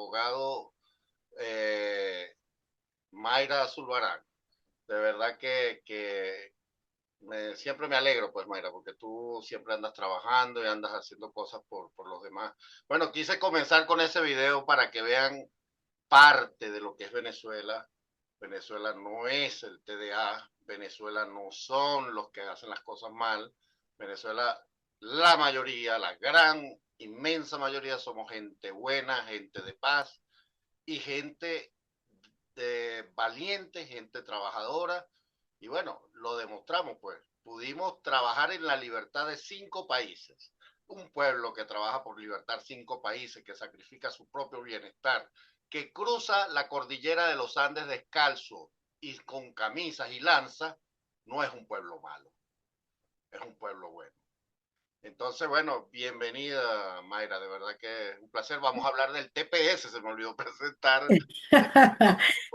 abogado Mayra Zulbarán. De verdad que siempre me alegro, pues, Mayra, porque tú siempre andas trabajando y andas haciendo cosas por los demás. Bueno, quise comenzar con ese video para que vean parte de lo que es Venezuela. Venezuela no es el TDA, Venezuela no son los que hacen las cosas mal. Venezuela, la mayoría, la gran, inmensa mayoría, somos gente buena, gente de paz y gente valiente, gente trabajadora. Y bueno, lo demostramos, pues. Pudimos trabajar en la libertad de 5 países. Un pueblo que trabaja por libertar 5 países, que sacrifica su propio bienestar, que cruza la cordillera de los Andes descalzo y con camisas y lanzas, no es un pueblo malo, es un pueblo bueno. Entonces, bueno, bienvenida, Mayra, de verdad que es un placer. Vamos a hablar del TPS, se me olvidó presentar.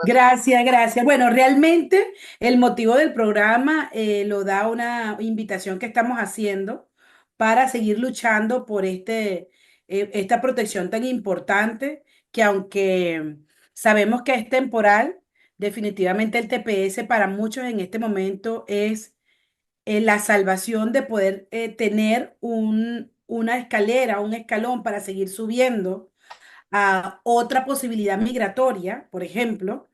Gracias, gracias. Bueno, realmente el motivo del programa lo da una invitación que estamos haciendo para seguir luchando por esta protección tan importante que aunque sabemos que es temporal, definitivamente el TPS para muchos en este momento es la salvación de poder tener una escalera, un escalón para seguir subiendo a otra posibilidad migratoria, por ejemplo,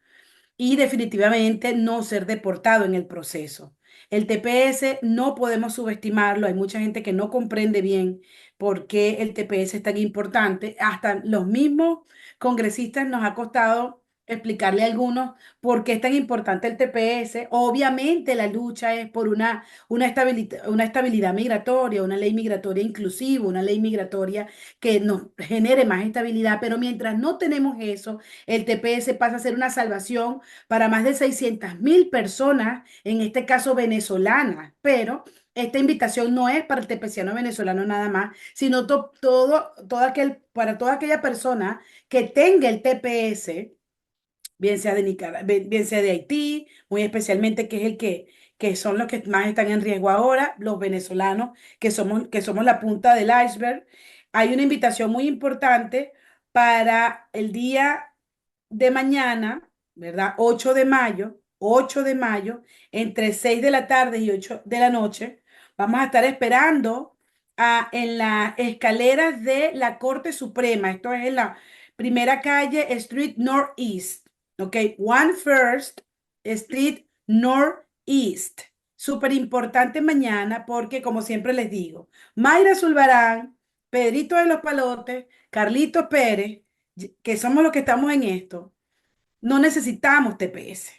y definitivamente no ser deportado en el proceso. El TPS no podemos subestimarlo, hay mucha gente que no comprende bien por qué el TPS es tan importante, hasta los mismos congresistas nos ha costado explicarle a algunos por qué es tan importante el TPS. Obviamente la lucha es por una estabilidad migratoria, una ley migratoria inclusiva, una ley migratoria que nos genere más estabilidad, pero mientras no tenemos eso, el TPS pasa a ser una salvación para más de 600.000 personas, en este caso venezolanas, pero esta invitación no es para el tepeciano venezolano nada más, sino para toda aquella persona que tenga el TPS, bien sea de Nicaragua, bien sea de Haití, muy especialmente que es que son los que más están en riesgo ahora, los venezolanos, que somos la punta del iceberg. Hay una invitación muy importante para el día de mañana, ¿verdad? 8 de mayo, entre 6 de la tarde y 8 de la noche, vamos a estar esperando en las escaleras de la Corte Suprema. Esto es en la primera calle Street Northeast, ¿ok? One First Street Northeast. Súper importante mañana porque, como siempre les digo, Mayra Zulbarán, Pedrito de los Palotes, Carlitos Pérez, que somos los que estamos en esto, no necesitamos TPS.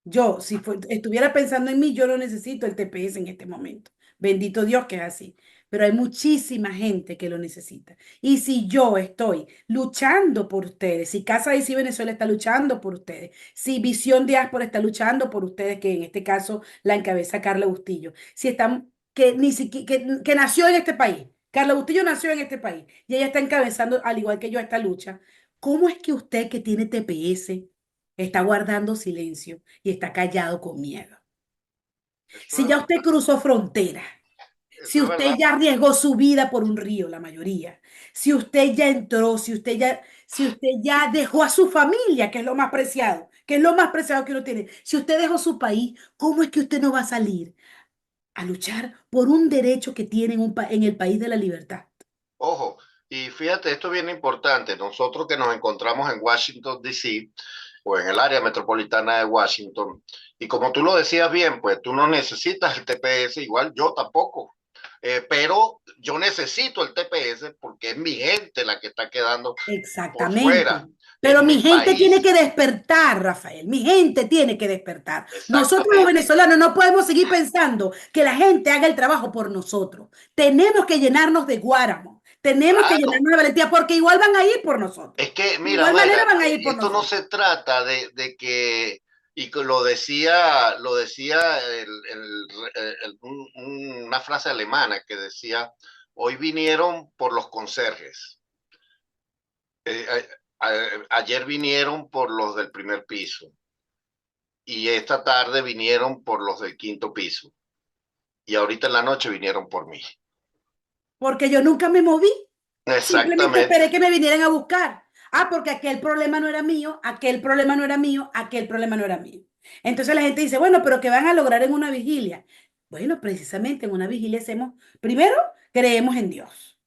Yo, si estuviera pensando en mí, yo no necesito el TPS en este momento. Bendito Dios que es así. Pero hay muchísima gente que lo necesita. Y si yo estoy luchando por ustedes, si Casa de Sí Venezuela está luchando por ustedes, si Visión Diáspora está luchando por ustedes, que en este caso la encabeza Carla Bustillo, si están, que, ni siquiera, que nació en este país, Carla Bustillo nació en este país y ella está encabezando, al igual que yo, esta lucha, ¿cómo es que usted que tiene TPS está guardando silencio y está callado con miedo? Eso Si es ya usted verdad, cruzó frontera, si eso es usted verdad. ya arriesgó su vida por un río, la mayoría, si usted ya entró, si usted ya dejó a su familia, que es lo más preciado, que es lo más preciado que uno tiene, si usted dejó su país, ¿cómo es que usted no va a salir a luchar por un derecho que tiene en el país de la libertad? Ojo, y fíjate, esto es bien importante. Nosotros que nos encontramos en Washington, D.C., o en el área metropolitana de Washington, y como tú lo decías bien, pues tú no necesitas el TPS, igual yo tampoco, pero yo necesito el TPS porque es mi gente la que está quedando por fuera, Exactamente. es Pero mi mi gente tiene país, que despertar, Rafael. Mi gente tiene que despertar. Nosotros los exactamente. venezolanos no podemos seguir pensando que la gente haga el trabajo por nosotros. Tenemos que llenarnos de guáramo. Tenemos que Claro, llenarnos de valentía porque igual van a ir por nosotros. es que, De mira, igual manera Mayra, van a ir por esto no nosotros. se trata de que, y que lo decía una frase alemana que decía, hoy vinieron por los conserjes, eh, ayer vinieron por los del primer piso y esta tarde vinieron por los del quinto piso y ahorita en la noche vinieron por mí. Porque yo nunca me moví. Simplemente Exactamente, esperé que me vinieran a buscar. Ah, porque aquel problema no era mío, aquel problema no era mío, aquel problema no era mío. Entonces la gente dice, bueno, pero ¿qué van a lograr en una vigilia? Bueno, precisamente en una vigilia hacemos, primero, creemos en Dios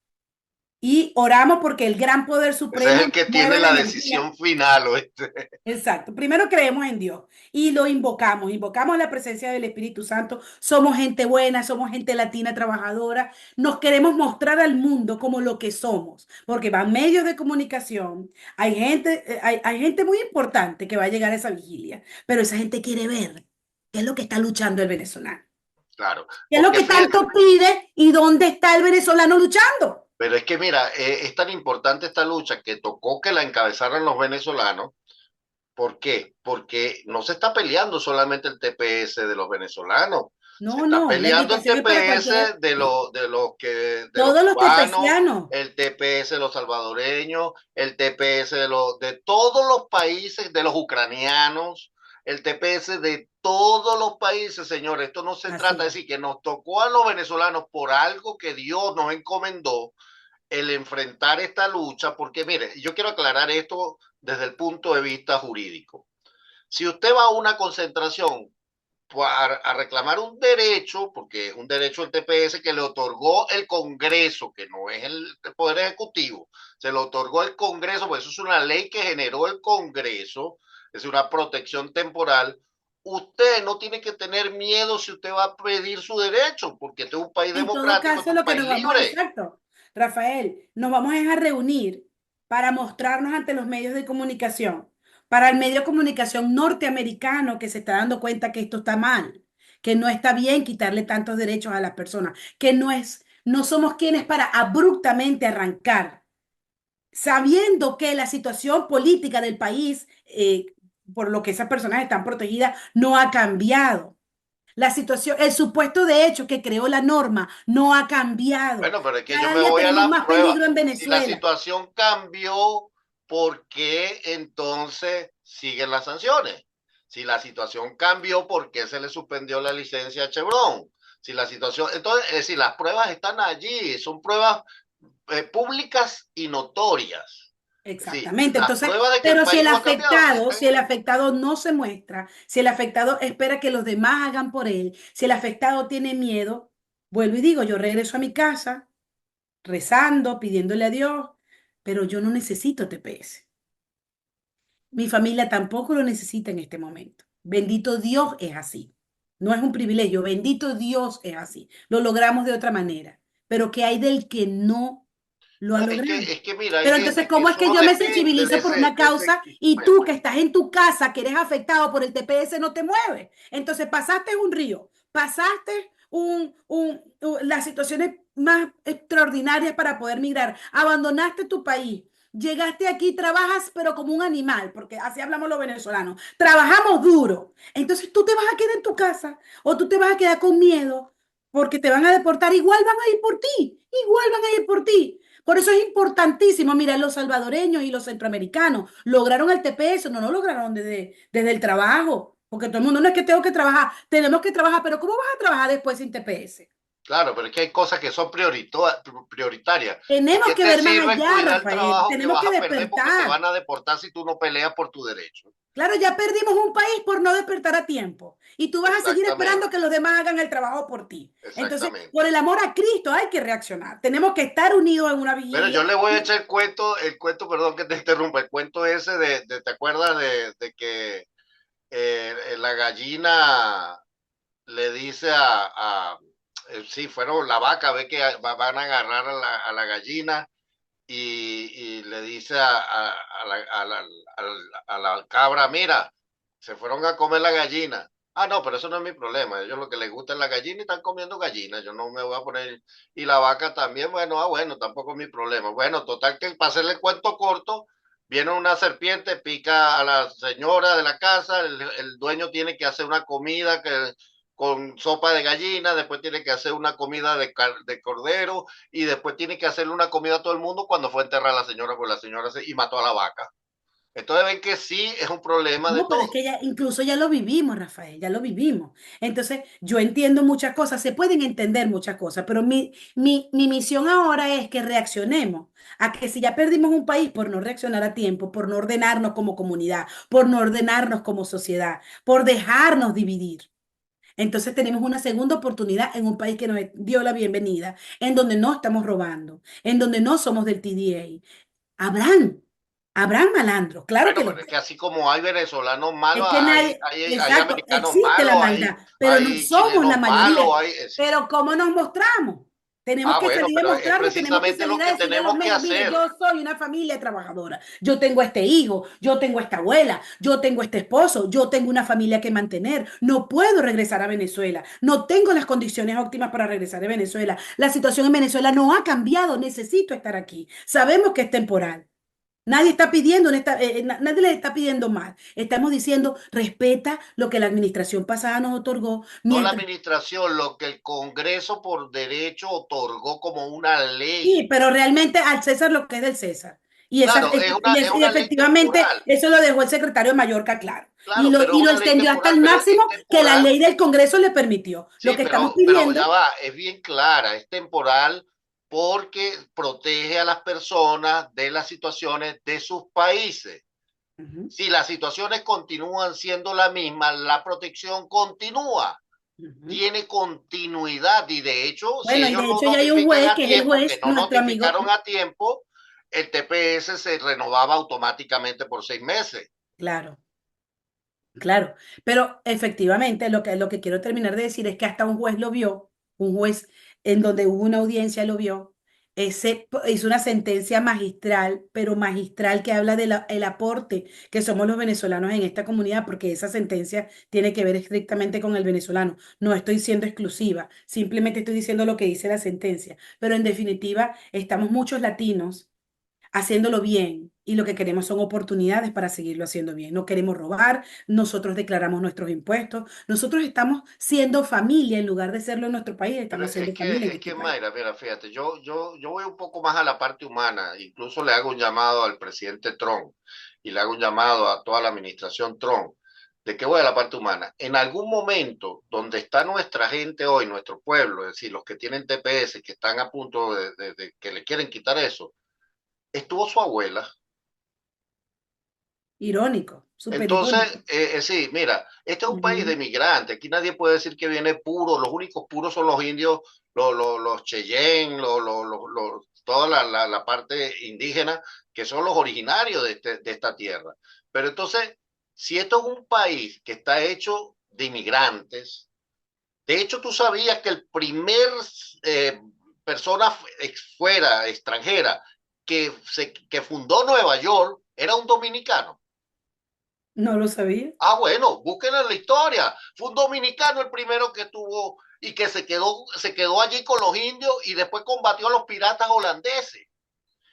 y oramos porque el gran poder Ese es supremo el que tiene mueve la la energía. decisión final, ¿oíste? Exacto. Primero creemos en Dios y lo invocamos. Invocamos la presencia del Espíritu Santo. Somos gente buena, somos gente latina trabajadora. Nos queremos mostrar al mundo como lo que somos, porque van medios de comunicación. Hay gente muy importante que va a llegar a esa vigilia, pero esa gente quiere ver qué es lo que está luchando el venezolano. Claro, ¿Qué es lo porque que fíjate, tanto pide y dónde está el venezolano luchando? pero es que mira, es tan importante esta lucha que tocó que la encabezaran los venezolanos. ¿Por qué? Porque no se está peleando solamente el TPS de los venezolanos, se No, está no, la peleando el invitación es para TPS cualquier, de los todos los cubanos, tepecianos. el TPS de los salvadoreños, el TPS de todos los países, de los ucranianos, el TPS de todos los países, señores. Esto no se trata Así de es. decir que nos tocó a los venezolanos por algo que Dios nos encomendó el enfrentar esta lucha, porque mire, yo quiero aclarar esto desde el punto de vista jurídico. Si usted va a una concentración a reclamar un derecho, porque es un derecho del TPS que le otorgó el Congreso, que no es el Poder Ejecutivo, se lo otorgó el Congreso, pues eso es una ley que generó el Congreso, es una protección temporal. Usted no tiene que tener miedo si usted va a pedir su derecho, porque este es un país En todo democrático, este caso, es un lo que país nos vamos, libre. exacto, Rafael, nos vamos a reunir para mostrarnos ante los medios de comunicación, para el medio de comunicación norteamericano que se está dando cuenta que esto está mal, que no está bien quitarle tantos derechos a las personas, que no somos quienes para abruptamente arrancar, sabiendo que la situación política del país, por lo que esas personas están protegidas, no ha cambiado. La situación, el supuesto de hecho que creó la norma no ha cambiado. Bueno, pero es que yo Cada me día voy a tenemos la más prueba. peligro en Si la Venezuela. situación cambió, ¿por qué entonces siguen las sanciones? Si la situación cambió, ¿por qué se le suspendió la licencia a Chevron? Si la situación, entonces, es decir, las pruebas están allí, son pruebas públicas y notorias. Es decir, Exactamente. las Entonces, pruebas de que el pero país no ha cambiado, si el afectado no se muestra, si el afectado espera que los demás hagan por él, si el afectado tiene miedo, vuelvo y digo, yo regreso a mi casa rezando, pidiéndole a Dios, pero yo no necesito TPS. Mi familia tampoco lo necesita en este momento. Bendito Dios es así. No es un privilegio, bendito Dios es así. Lo logramos de otra manera. Pero ¿qué hay del que no lo ha no, logrado? es que mira, hay Pero entonces, gente que ¿cómo es que solo yo me depende sensibilizo por una de ese, causa y bueno, tú que estás en tu casa, que eres afectado por el TPS, no te mueves? Entonces pasaste un río, pasaste las situaciones más extraordinarias para poder migrar, abandonaste tu país. Llegaste aquí, trabajas, pero como un animal, porque así hablamos los venezolanos. Trabajamos duro. Entonces tú te vas a quedar en tu casa o tú te vas a quedar con miedo porque te van a deportar. Igual van a ir por ti. Igual van a ir por ti. Por eso es importantísimo. Mira, los salvadoreños y los centroamericanos lograron el TPS, no lo lograron desde el trabajo. Porque todo el mundo no es que tengo que trabajar, tenemos que trabajar, pero ¿cómo vas a trabajar después sin TPS? claro, pero es que hay cosas que son prioritarias. ¿De Tenemos qué que te ver más sirve allá, cuidar el Rafael. trabajo que Tenemos vas que a perder porque te despertar. van a deportar si tú no peleas por tu derecho? Claro, ya perdimos un país por no despertar a tiempo. Y tú vas a seguir esperando Exactamente, que los demás hagan el trabajo por ti. Entonces, por exactamente. el amor a Cristo hay que reaccionar. Tenemos que estar unidos en una Pero vigilia. yo le voy a echar el cuento, perdón que te interrumpa, el cuento ese ¿te acuerdas de que la gallina le dice sí, fueron la vaca, ve que van a agarrar a la gallina y le dice a la cabra, mira, se fueron a comer la gallina. Ah, no, pero eso no es mi problema. A ellos lo que les gusta es la gallina y están comiendo gallina. Yo no me voy a poner. Y la vaca también, bueno, bueno, tampoco es mi problema. Bueno, total que para hacerle el cuento corto, viene una serpiente, pica a la señora de la casa, el dueño tiene que hacer una comida con sopa de gallina, después tiene que hacer una comida de cordero, y después tiene que hacerle una comida a todo el mundo cuando fue a enterrar a la señora, pues la señora y mató a la vaca. Entonces ven que sí es un problema de No, pero es que todo. ya, incluso ya lo vivimos, Rafael, ya lo vivimos. Entonces, yo entiendo muchas cosas, se pueden entender muchas cosas, pero mi misión ahora es que reaccionemos a que si ya perdimos un país por no reaccionar a tiempo, por no ordenarnos como comunidad, por no ordenarnos como sociedad, por dejarnos dividir. Entonces tenemos una segunda oportunidad en un país que nos dio la bienvenida, en donde no estamos robando, en donde no somos del TDA. Habrán malandros, claro Bueno, que los pero es hay. que así como hay venezolanos malos, Es que nadie, hay exacto, americanos existe la malos, maldad, pero no hay somos la chilenos malos, mayoría. hay... Pero ¿cómo nos mostramos? Tenemos Ah, que bueno, salir a pero es mostrarnos, tenemos que precisamente lo salir a que decirle a los tenemos que medios, mire, hacer. yo soy una familia trabajadora, yo tengo este hijo, yo tengo esta abuela, yo tengo este esposo, yo tengo una familia que mantener, no puedo regresar a Venezuela, no tengo las condiciones óptimas para regresar a Venezuela, la situación en Venezuela no ha cambiado, necesito estar aquí, sabemos que es temporal. Nadie está pidiendo, nadie le está pidiendo más. Estamos diciendo, respeta lo que la administración pasada nos otorgó, No la mientras. administración, lo que el Congreso por derecho otorgó como una Sí, ley. pero realmente al César lo que es del César. Y, Claro, es y una ley efectivamente temporal. eso lo dejó el secretario de Mallorca claro. Claro, pero es Y lo una ley extendió hasta temporal, el pero es máximo que la temporal. ley del Congreso le permitió. Lo Sí, que estamos pero ya pidiendo. va, es bien clara, es temporal porque protege a las personas de las situaciones de sus países. Ujú, Si las situaciones continúan siendo la misma, la protección continúa, ujú. tiene continuidad y de hecho, si Bueno, y ellos de no hecho ya hay un notifican juez a que es el tiempo, que juez, no nuestro amigo. notificaron a tiempo, el TPS se renovaba automáticamente por 6 meses. Claro. Claro, pero efectivamente lo que quiero terminar de decir es que hasta un juez lo vio, un juez en donde hubo una audiencia lo vio, hizo una sentencia magistral, pero magistral que habla del el aporte que somos los venezolanos en esta comunidad, porque esa sentencia tiene que ver estrictamente con el venezolano. No estoy siendo exclusiva, simplemente estoy diciendo lo que dice la sentencia, pero en definitiva estamos muchos latinos haciéndolo bien y lo que queremos son oportunidades para seguirlo haciendo bien. No queremos robar, nosotros declaramos nuestros impuestos, nosotros estamos siendo familia en lugar de serlo en nuestro país, Pero estamos siendo familia en es este que país. Mayra, mira, fíjate, yo voy un poco más a la parte humana, incluso le hago un llamado al presidente Trump y le hago un llamado a toda la administración Trump, de que voy a la parte humana. En algún momento donde está nuestra gente hoy, nuestro pueblo, es decir, los que tienen TPS, que están a punto de que le quieren quitar eso, estuvo su abuela. Irónico, súper Entonces, irónico. sí, mira, este es un país de Ujú. migrantes. Aquí nadie puede decir que viene puro. Los únicos puros son los indios, los Cheyenne, toda la parte indígena, que son los originarios de esta tierra. Pero entonces, si esto es un país que está hecho de inmigrantes, de hecho, tú sabías que el primer eh, persona fuera, extranjera, que fundó Nueva York era un dominicano. No lo sabía. Ah, bueno, busquen en la historia. Fue un dominicano el primero que tuvo y que se quedó allí con los indios y después combatió a los piratas holandeses.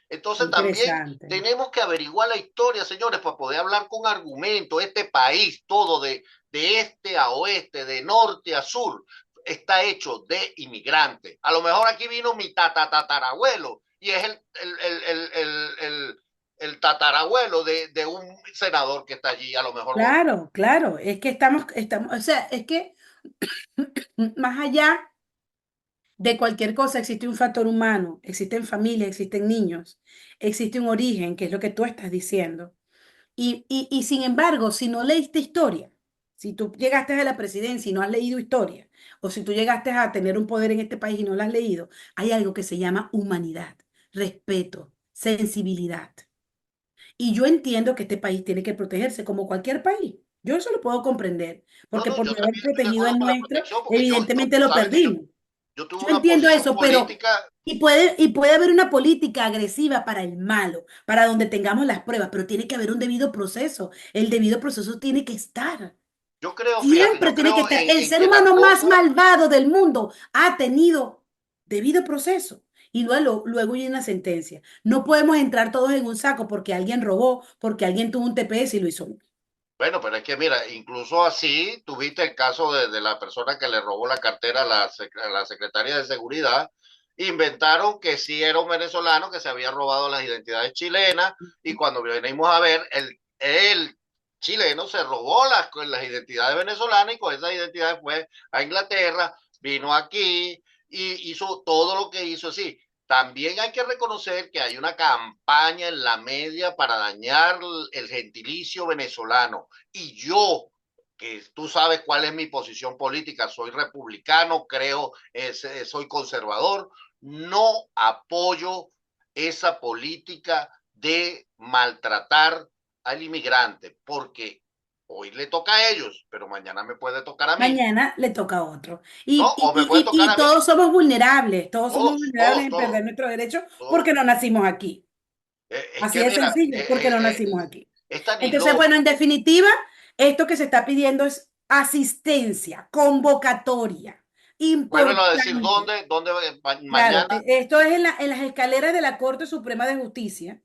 Entonces también Interesante. tenemos que averiguar la historia, señores, para poder hablar con argumentos. Este país, todo de este a oeste, de norte a sur, está hecho de inmigrantes. A lo mejor aquí vino mi tatarabuelo y es el tatarabuelo de un senador que está allí, a lo mejor votando. Claro, claro, es que o sea, es que más allá de cualquier cosa existe un factor humano, existen familias, existen niños, existe un origen, que es lo que tú estás diciendo. Y sin embargo, si no leíste historia, si tú llegaste a la presidencia y no has leído historia, o si tú llegaste a tener un poder en este país y no lo has leído, hay algo que se llama humanidad, respeto, sensibilidad. Y yo entiendo que este país tiene que protegerse como cualquier país. Yo eso lo puedo comprender, No, porque no, por yo no haber también estoy de protegido acuerdo el con la nuestro, protección, porque evidentemente tú lo sabes que perdimos. yo tuve Yo una entiendo posición eso, pero política. y puede haber una política agresiva para el malo, para donde tengamos las pruebas, pero tiene que haber un debido proceso. El debido proceso tiene que estar. Yo creo, fíjate, Siempre yo tiene que creo estar. El en ser que humano más tampoco, malvado del mundo ha tenido debido proceso. Y luego hay una sentencia. No podemos entrar todos en un saco porque alguien robó, porque alguien tuvo un TPS y lo hizo. bueno, pero es que mira, incluso así tuviste el caso de la persona que le robó la cartera a la secretaria de Seguridad. Inventaron que sí era un venezolano que se había robado las identidades chilenas y cuando venimos a ver, el chileno se robó las identidades venezolanas y con esas identidades fue a Inglaterra, vino aquí y hizo todo lo que hizo así. También hay que reconocer que hay una campaña en la media para dañar el gentilicio venezolano. Y yo, que tú sabes cuál es mi posición política, soy republicano, creo, soy conservador, no apoyo esa política de maltratar al inmigrante, porque hoy le toca a ellos, pero mañana me puede tocar a mí, Mañana le toca a otro. ¿no? O me puede tocar Y a mí, todos somos todos, vulnerables todos, en perder todos, nuestros derechos todos. porque no nacimos aquí. Es Así que de mira, sencillo, porque no nacimos aquí. es tan Entonces, bueno, en ilógico. definitiva, esto que se está pidiendo es asistencia, convocatoria, Vuelven a decir importante. dónde Claro, mañana, esto es en las escaleras de la Corte Suprema de Justicia,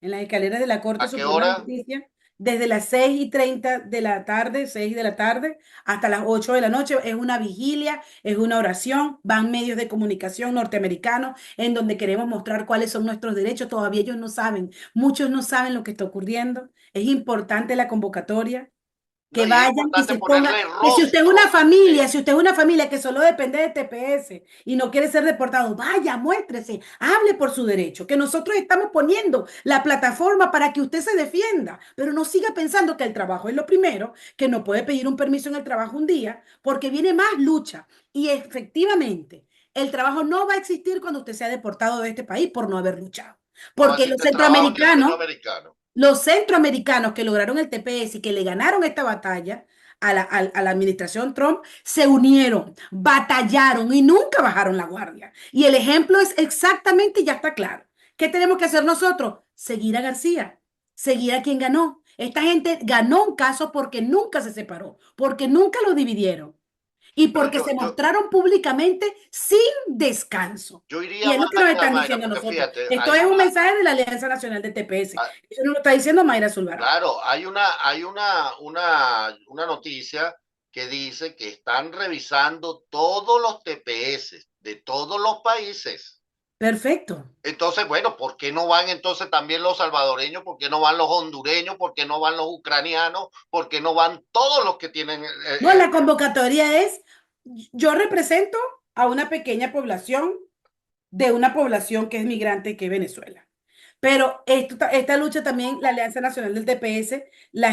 en las escaleras de la Corte a qué Suprema de hora, Justicia, desde las 6:30 de la tarde, 6 de la tarde, hasta las 8 de la noche. Es una vigilia, es una oración, van medios de comunicación norteamericanos en donde queremos mostrar cuáles son nuestros derechos. Todavía ellos no saben, muchos no saben lo que está ocurriendo. Es importante la convocatoria, no, que y es vayan y importante se pongan, ponerle que si usted es una rostro, familia, si usted es una familia que solo depende de TPS y no quiere ser deportado, vaya, muéstrese, hable por su derecho, que nosotros estamos poniendo la plataforma para que usted se defienda, pero no siga pensando que el trabajo es lo primero, que no puede pedir un permiso en el trabajo un día, porque viene más lucha. Y efectivamente, el trabajo no va a existir cuando usted sea deportado de este país por no haber luchado. no va a Porque existir trabajo ni asilo americano. los centroamericanos que lograron el TPS y que le ganaron esta batalla a la administración Trump, se unieron, batallaron y nunca bajaron la guardia. Y el ejemplo es exactamente, ya está claro. ¿Qué tenemos que hacer nosotros? Seguir a García, seguir a quien ganó. Esta gente ganó un caso porque nunca se separó, porque nunca lo dividieron y Pero porque se mostraron públicamente sin descanso. yo Y iría es lo más que nos allá, están Mayra, diciendo a porque nosotros. fíjate, Esto es un mensaje de la Alianza Nacional del TPS. ah, Eso no lo está diciendo Mayra Zulbarán. claro, una noticia que dice que están revisando todos los TPS de todos los países. Perfecto. Entonces, bueno, ¿por qué no van entonces también los salvadoreños? ¿Por qué no van los hondureños? ¿Por qué no van los ucranianos? ¿Por qué no van todos los que tienen No, la convocatoria es, yo represento a una pequeña población de una población que es migrante, que es Venezuela. Pero esta lucha también, la Alianza Nacional del TPS la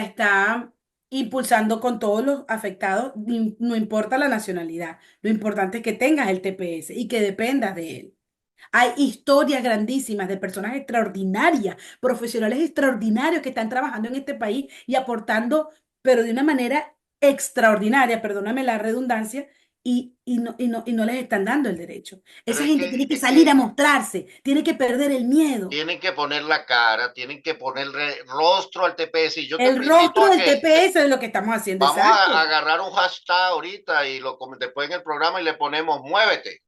está impulsando con todos los afectados, no importa la nacionalidad, lo importante es que tengas el TPS y que dependas de él. Hay historias grandísimas de personas extraordinarias, profesionales extraordinarios que están trabajando en este país y aportando, pero de una manera extraordinaria, perdóname la redundancia, y no les están dando el derecho. Pero Esa gente tiene que es salir a que mostrarse, tiene que perder el miedo. tienen que poner la cara, tienen que ponerle rostro al TPS. Y yo te El invito rostro a del que TPS es lo que estamos haciendo, vamos a exacto. agarrar un hashtag ahorita y después en el programa y le ponemos muévete,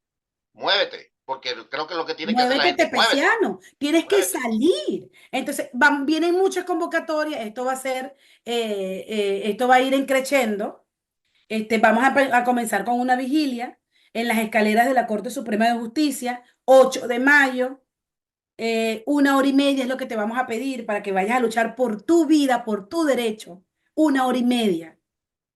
muévete, porque creo que lo que tiene que hacer la Muévete, gente, muévete, tepeciano, tienes que muévete. salir. Entonces, vienen muchas convocatorias, esto va a ser, esto va a ir creciendo. Vamos a comenzar con una vigilia en las escaleras de la Corte Suprema de Justicia, 8 de mayo, 1 hora y media es lo que te vamos a pedir para que vayas a luchar por tu vida, por tu derecho, 1 hora y media.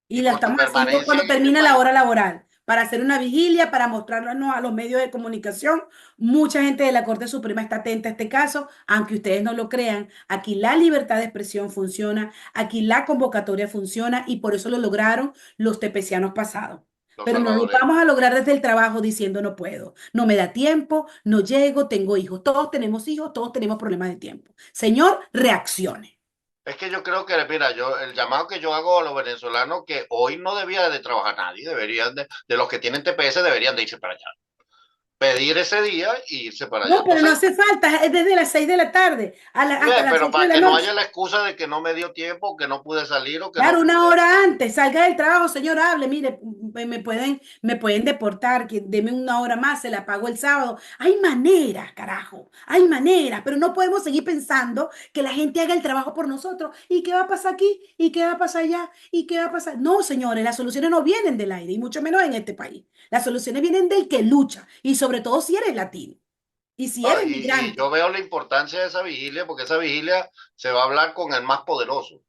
Y Y la por tu estamos haciendo permanencia cuando en este termina la país. hora laboral, para hacer una vigilia, para mostrarnos a los medios de comunicación. Mucha gente de la Corte Suprema está atenta a este caso, aunque ustedes no lo crean. Aquí la libertad de expresión funciona, aquí la convocatoria funciona y por eso lo lograron los tepecianos pasados. Los Pero no lo salvadoreños. vamos a lograr desde el trabajo diciendo no puedo, no me da tiempo, no llego, tengo hijos, todos tenemos problemas de tiempo. Señor, reaccione. Es que yo creo que, mira, el llamado que yo hago a los venezolanos que hoy no debía de trabajar nadie, de los que tienen TPS deberían de irse para allá. Pedir ese día e irse para allá. No, pero no Entonces, hace falta, es desde las 6 de la tarde hasta las pero 8 de para la que no haya noche. la excusa de que no me dio tiempo, que no pude salir o que no Claro, pude. 1 hora antes, salga del trabajo, señor, hable, mire, me pueden deportar, que deme 1 hora más, se la pago el sábado. Hay maneras, carajo, hay maneras, pero no podemos seguir pensando que la gente haga el trabajo por nosotros. ¿Y qué va a pasar aquí? ¿Y qué va a pasar allá? ¿Y qué va a pasar? No, señores, las soluciones no vienen del aire, y mucho menos en este país. Las soluciones vienen del que lucha, y sobre todo si eres latino. Y si No, eres y yo migrante, veo la importancia de esa vigilia, porque esa vigilia se va a hablar con el más poderoso,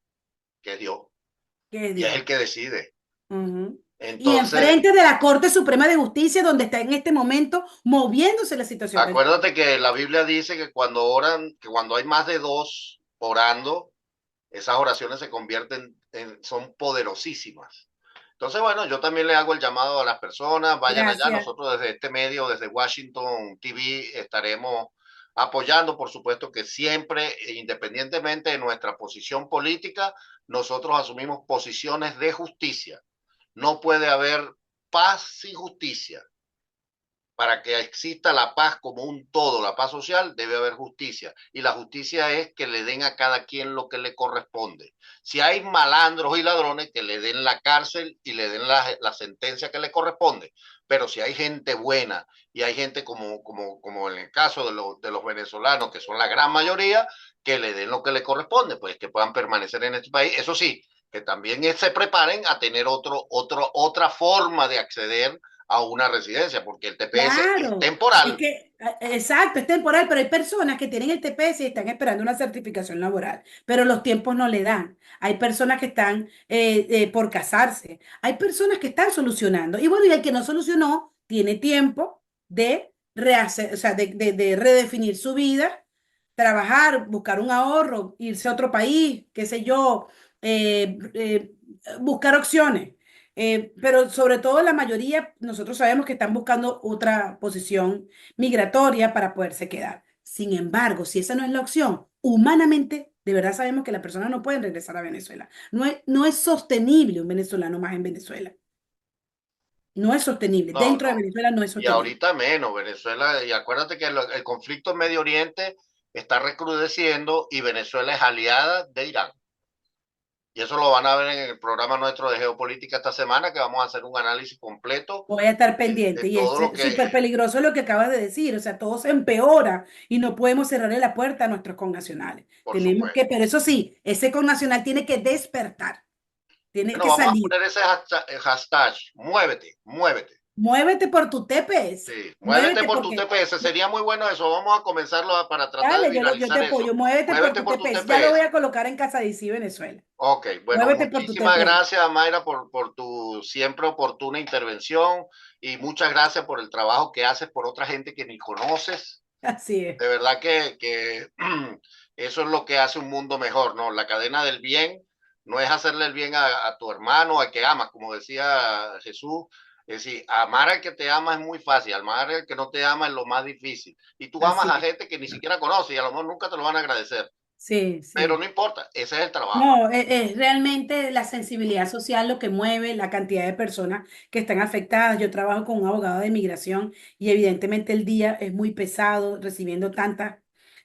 que es Dios, ¿qué es y es Dios? el que decide. Ujú. Y Entonces, enfrente de la Corte Suprema de Justicia, donde está en este momento moviéndose la situación del país. acuérdate que la Biblia dice que cuando oran, que cuando hay más de dos orando, esas oraciones se convierten son poderosísimas. Entonces, bueno, yo también le hago el llamado a las personas, vayan allá. Gracias. Nosotros desde este medio, desde Washington TV, estaremos apoyando, por supuesto que siempre, independientemente de nuestra posición política, nosotros asumimos posiciones de justicia. No puede haber paz sin justicia. Para que exista la paz como un todo, la paz social, debe haber justicia. Y la justicia es que le den a cada quien lo que le corresponde. Si hay malandros y ladrones, que le den la cárcel y le den la sentencia que le corresponde. Pero si hay gente buena y hay gente como en el caso de los venezolanos, que son la gran mayoría, que le den lo que le corresponde, pues que puedan permanecer en este país. Eso sí, que también se preparen a tener otra forma de acceder a una residencia, porque el TPS es Claro, es temporal. que, exacto, es temporal, pero hay personas que tienen el TPS y están esperando una certificación laboral, pero los tiempos no le dan. Hay personas que están por casarse, hay personas que están solucionando. Y bueno, y el que no solucionó tiene tiempo de rehacer, o sea, de redefinir su vida, trabajar, buscar un ahorro, irse a otro país, qué sé yo, buscar opciones. Pero sobre todo la mayoría, nosotros sabemos que están buscando otra posición migratoria para poderse quedar. Sin embargo, si esa no es la opción, humanamente, de verdad sabemos que las personas no pueden regresar a Venezuela. No es sostenible un venezolano más en Venezuela. No es sostenible. No, Dentro de no. Venezuela no es Y sostenible. ahorita menos, Venezuela, y acuérdate que el conflicto en Medio Oriente está recrudeciendo y Venezuela es aliada de Irán. Y eso lo van a ver en el programa nuestro de geopolítica esta semana, que vamos a hacer un análisis completo Voy a estar de pendiente. Y es todo lo que, súper peligroso lo que acabas de decir. O sea, todo se empeora y no podemos cerrarle la puerta a nuestros connacionales. por Tenemos que, supuesto. pero eso sí, ese connacional tiene que despertar, tiene Bueno, que vamos a salir. poner ese hashtag, muévete, muévete. Muévete por tu TPS. Sí, muévete Muévete por tu porque, TPS, sería muy bueno eso. Vamos a comenzarlo para tratar de dale, yo te viralizar apoyo. eso. Muévete por Muévete tu por tu TPS. Ya lo voy TPS. a colocar en Casa de Isidro Venezuela. Ok, bueno, Muévete por tu muchísimas TPS. gracias, Mayra, por tu siempre oportuna intervención y muchas gracias por el trabajo que haces por otra gente que ni conoces. Así es. De verdad que eso es lo que hace un mundo mejor, ¿no? La cadena del bien no es hacerle el bien a tu hermano, al que amas, como decía Jesús. Es decir, amar al que te ama es muy fácil, amar al que no te ama es lo más difícil. Y tú amas Así a es. gente que ni siquiera conoces y a lo mejor nunca te lo van a agradecer. Sí, Pero sí. no importa, ese es el trabajo. No, es realmente la sensibilidad social lo que mueve la cantidad de personas que están afectadas. Yo trabajo con un abogado de migración y evidentemente el día es muy pesado recibiendo tantas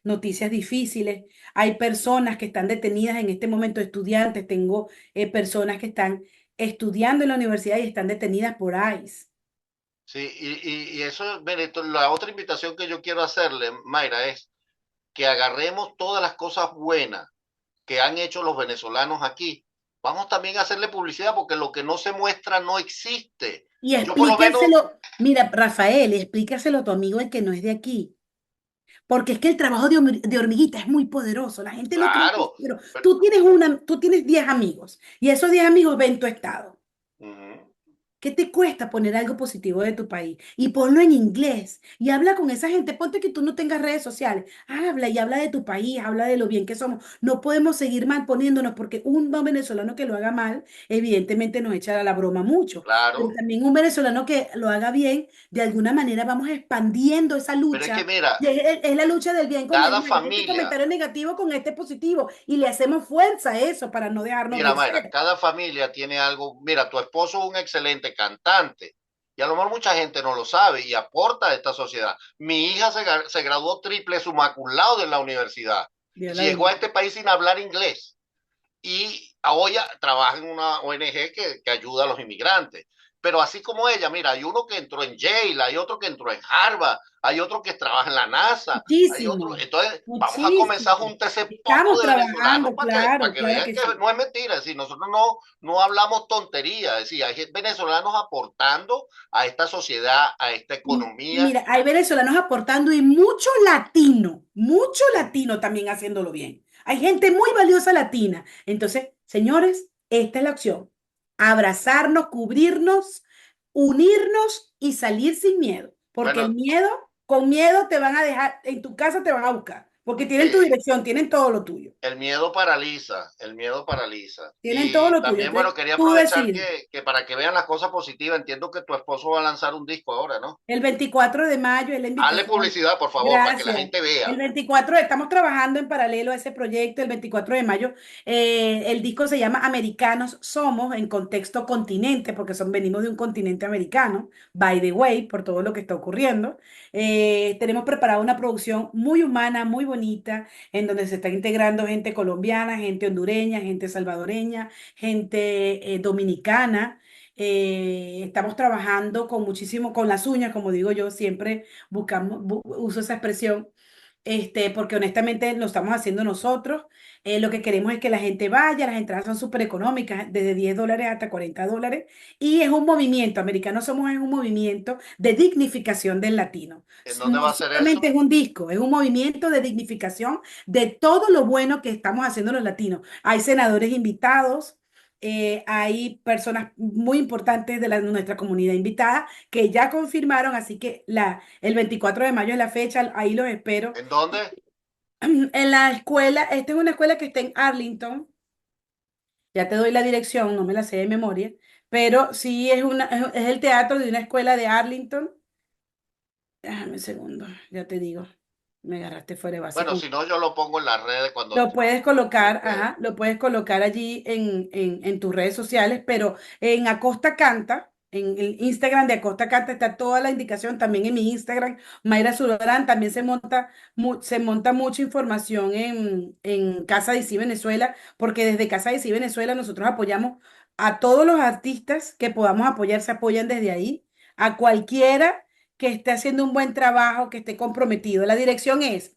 noticias difíciles. Hay personas que están detenidas en este momento, estudiantes. Tengo personas que están estudiando en la universidad y están detenidas por ICE. Sí, y eso, Benito, la otra invitación que yo quiero hacerle, Mayra, es que agarremos todas las cosas buenas que han hecho los venezolanos aquí. Vamos también a hacerle publicidad porque lo que no se muestra no existe. Y Yo por lo menos, explíquenselo, mira, Rafael, explícaselo a tu amigo el que no es de aquí. Porque es que el trabajo de hormiguita es muy poderoso. La gente no cree eso, claro, pero pero, tú tienes 10 amigos y esos 10 amigos ven tu estado. ujú. ¿Qué te cuesta poner algo positivo de tu país? Y ponlo en inglés y habla con esa gente. Ponte que tú no tengas redes sociales. Habla y habla de tu país, habla de lo bien que somos. No podemos seguir mal poniéndonos porque un venezolano que lo haga mal, evidentemente nos echa a la broma mucho. Pero Claro, también un venezolano que lo haga bien, de alguna manera vamos expandiendo esa pero es que lucha. mira, Y es la lucha del bien con el cada mal. Este familia, comentario negativo con este positivo. Y le hacemos fuerza a eso para no dejarnos mira, Mayra, vencer. cada familia tiene algo. Mira, tu esposo es un excelente cantante y a lo mejor mucha gente no lo sabe y aporta a esta sociedad. Mi hija se graduó triple summa cum laude en la universidad. Dios la Llegó a bendiga. este país sin hablar inglés y hoy trabaja en una ONG que ayuda a los inmigrantes. pero así como ella, mira, hay uno que entró en Yale, hay otro que entró en Harvard, hay otro que trabaja en la NASA, hay otro. Muchísimo, Entonces, vamos a comenzar a muchísimo. juntar ese poco Estamos de venezolanos trabajando, claro, para que claro vean que que sí. no es mentira. Es decir, nosotros no hablamos tonterías. Es decir, hay venezolanos aportando a esta sociedad, a esta Y economía. mira, hay venezolanos aportando y mucho latino también haciéndolo bien. Hay gente muy valiosa latina. Entonces, señores, esta es la opción. Abrazarnos, cubrirnos, unirnos y salir sin miedo. Porque el Bueno, miedo, con miedo te van a dejar, en tu casa te van a buscar. Porque tienen tu eh, dirección, tienen todo lo tuyo. el miedo paraliza, el miedo paraliza. Tienen todo Y lo tuyo. también, bueno, Entonces, quería tú aprovechar decides. que para que vean las cosas positivas, entiendo que tu esposo va a lanzar un disco ahora, ¿no? El 24 de mayo es la Hazle invitación. publicidad, por favor, para que la Gracias. gente vea. El 24 estamos trabajando en paralelo a ese proyecto. El 24 de mayo, el disco se llama Americanos Somos en contexto continente, porque venimos de un continente americano, by the way, por todo lo que está ocurriendo. Tenemos preparada una producción muy humana, muy bonita, en donde se está integrando gente colombiana, gente hondureña, gente salvadoreña, gente dominicana. Estamos trabajando con muchísimo, con las uñas, como digo yo, siempre buscamos, uso esa expresión, porque honestamente lo estamos haciendo nosotros. Lo que queremos es que la gente vaya, las entradas son súper económicas, desde $10 hasta $40, y es un movimiento, Americanos Somos es un movimiento de dignificación del latino. ¿En dónde No va a ser eso? solamente es un disco, es un movimiento de dignificación de todo lo bueno que estamos haciendo los latinos. Hay senadores invitados. Hay personas muy importantes de nuestra comunidad invitada que ya confirmaron, así que el 24 de mayo es la fecha, ahí los espero. ¿En dónde? En la escuela, esta es una escuela que está en Arlington, ya te doy la dirección, no me la sé de memoria, pero sí es el teatro de una escuela de Arlington. Déjame un segundo, ya te digo, me agarraste fuera de base. Bueno, si no, yo lo pongo en las redes Lo puedes cuando colocar, esté. ajá, lo puedes colocar allí en tus redes sociales, pero en Acosta Canta, en el Instagram de Acosta Canta está toda la indicación, también en mi Instagram, Mayra Zulbarán, también se monta mucha información en Casa de Sí Venezuela, porque desde Casa de Sí Venezuela nosotros apoyamos a todos los artistas que podamos apoyar, se apoyan desde ahí, a cualquiera que esté haciendo un buen trabajo, que esté comprometido. La dirección es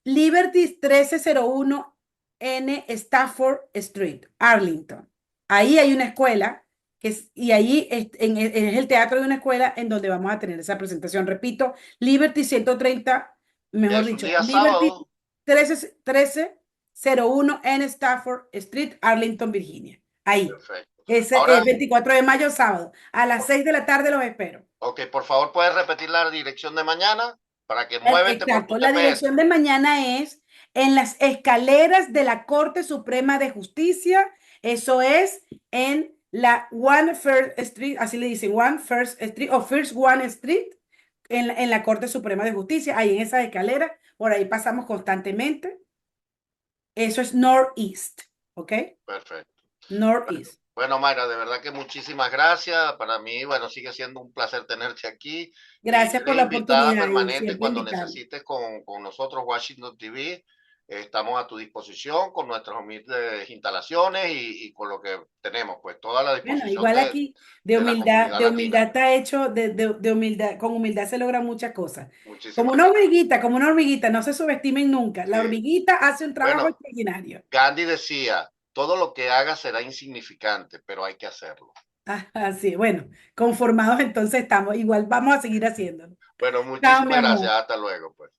Liberty 1301 N Stafford Street, Arlington. Ahí hay una escuela y ahí es el teatro de una escuela en donde vamos a tener esa presentación. Repito, Liberty 130, Ya mejor es un dicho, día Liberty sábado. 1301 N Stafford Street, Arlington, Virginia. Ahí. Perfecto. Ese es Ahora, 24 de mayo, sábado. A las 6 de la tarde los espero. ok, por favor, puedes repetir la dirección de mañana para que muévete por tu Exacto, la GPS. dirección de mañana es en las escaleras de la Corte Suprema de Justicia, eso es en la One First Street, así le dicen, One First Street o First One Street, en la Corte Suprema de Justicia, ahí en esas escaleras, por ahí pasamos constantemente, eso es Northeast, ¿ok? Perfecto. Northeast. Bueno, Mayra, de verdad que muchísimas gracias. Para mí, bueno, sigue siendo un placer tenerte aquí y Gracias por eres la invitada oportunidad y permanente siempre cuando invitarme. necesites con nosotros, Washington TV. Estamos a tu disposición con nuestras humildes instalaciones y con lo que tenemos, pues toda la Bueno, disposición igual aquí de la comunidad de latina. humildad está hecho, de humildad, con humildad se logran muchas cosas. Muchísimas gracias. Como una hormiguita, no se subestimen nunca. La Sí. hormiguita hace un trabajo Bueno, extraordinario. Gandhi decía, todo lo que haga será insignificante, pero hay que hacerlo. Así, bueno, conformados entonces estamos, igual vamos a seguir haciéndolo. Bueno, Chao, mi muchísimas gracias. amor. Hasta luego, pues.